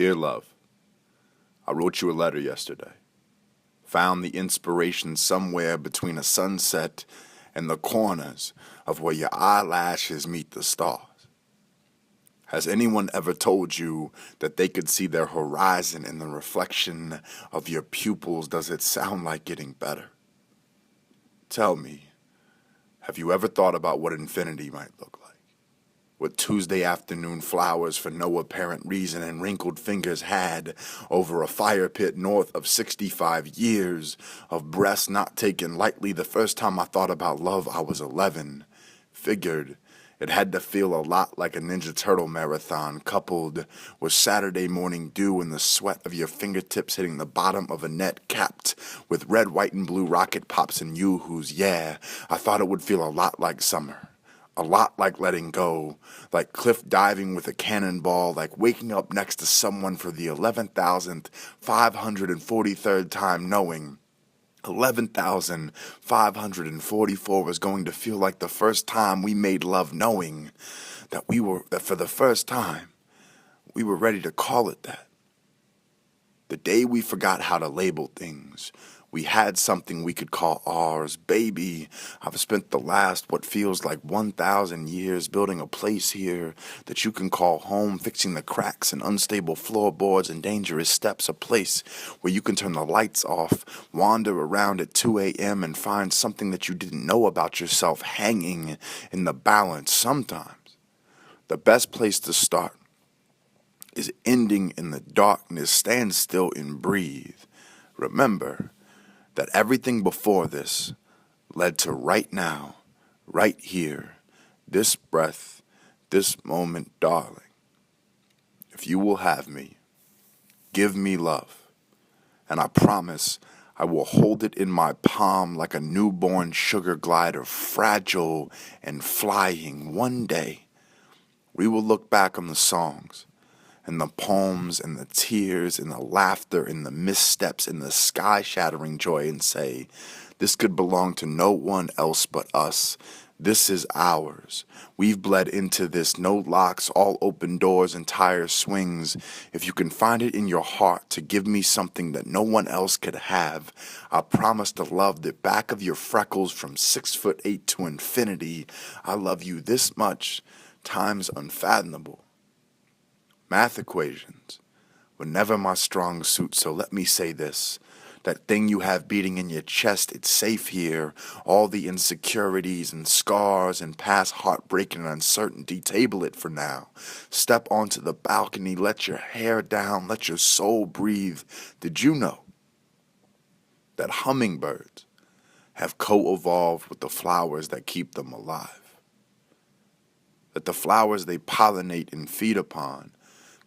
Dear love, I wrote you a letter yesterday. Found the inspiration somewhere between a sunset and the corners of where your eyelashes meet the stars. Has anyone ever told you that they could see their horizon in the reflection of your pupils? Does it sound like getting better? Tell me, have you ever thought about what infinity might look like? What Tuesday afternoon flowers for no apparent reason and wrinkled fingers had over a fire pit north of 65 years of breasts not taken lightly. The first time I thought about love, I was 11. Figured it had to feel a lot like a Ninja Turtle marathon coupled with Saturday morning dew and the sweat of your fingertips hitting the bottom of a net capped with red, white, and blue rocket pops and yoo-hoos. Yeah, I thought it would feel a lot like summer. A lot like letting go, like cliff diving with a cannonball, like waking up next to someone for the 11,543rd time knowing 11,544 was going to feel like the first time we made love, knowing that for the first time, we were ready to call it that. The day we forgot how to label things, we had something we could call ours. Baby, I've spent the last what feels like 1,000 years building a place here that you can call home, fixing the cracks and unstable floorboards and dangerous steps, a place where you can turn the lights off, wander around at 2 a.m. and find something that you didn't know about yourself hanging in the balance. Sometimes the best place to start is ending in the darkness. Stand still and breathe. Remember that everything before this led to right now, right here, this breath, this moment, darling. If you will have me, give me love, and I promise I will hold it in my palm like a newborn sugar glider, fragile and flying. One day, we will look back on the songs and the poems and the tears and the laughter and the missteps and the sky-shattering joy and say, this could belong to no one else but us. This is ours. We've bled into this. No locks, all open doors and tire swings. If you can find it in your heart to give me something that no one else could have, I promise to love the back of your freckles from 6'8" to infinity. I love you this much, times unfathomable. Math equations were never my strong suit, so let me say this. That thing you have beating in your chest, it's safe here. All the insecurities and scars and past heartbreak and uncertainty, table it for now. Step onto the balcony, let your hair down, let your soul breathe. Did you know that hummingbirds have co-evolved with the flowers that keep them alive? That the flowers they pollinate and feed upon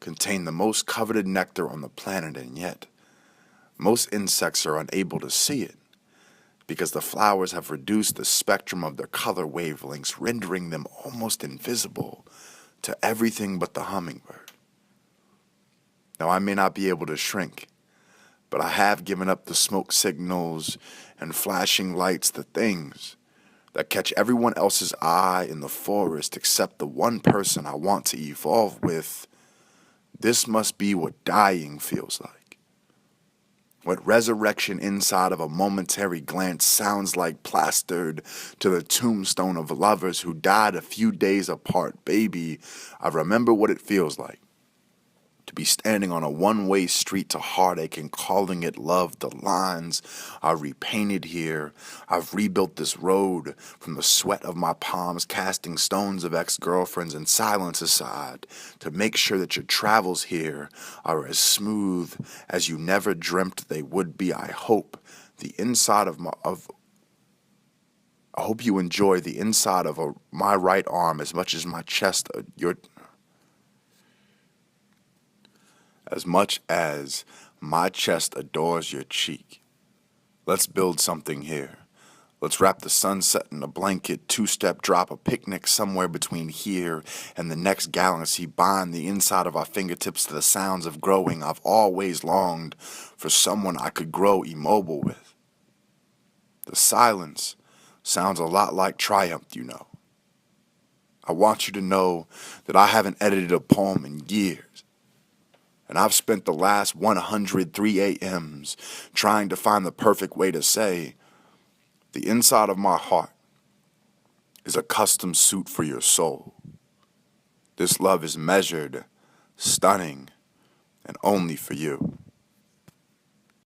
contain the most coveted nectar on the planet, and yet most insects are unable to see it because the flowers have reduced the spectrum of their color wavelengths, rendering them almost invisible to everything but the hummingbird. Now, I may not be able to shrink, but I have given up the smoke signals and flashing lights, the things that catch everyone else's eye in the forest except the one person I want to evolve with. This must be what dying feels like. What resurrection inside of a momentary glance sounds like, plastered to the tombstone of lovers who died a few days apart. Baby, I remember what it feels like to be standing on a one-way street to heartache and calling it love. The lines are repainted here. I've rebuilt this road from the sweat of my palms, casting stones of ex-girlfriends and silence aside to make sure that your travels here are as smooth as you never dreamt they would be. I hope the inside of I hope you enjoy the inside of my right arm as much as my chest, as much as my chest adores your cheek. Let's build something here. Let's wrap the sunset in a blanket, two-step drop, a picnic somewhere between here and the next galaxy, bind the inside of our fingertips to the sounds of growing. I've always longed for someone I could grow immobile with. The silence sounds a lot like triumph, you know. I want you to know that I haven't edited a poem in years. And I've spent the last 103 AMs trying to find the perfect way to say, the inside of my heart is a custom suit for your soul. This love is measured, stunning, and only for you.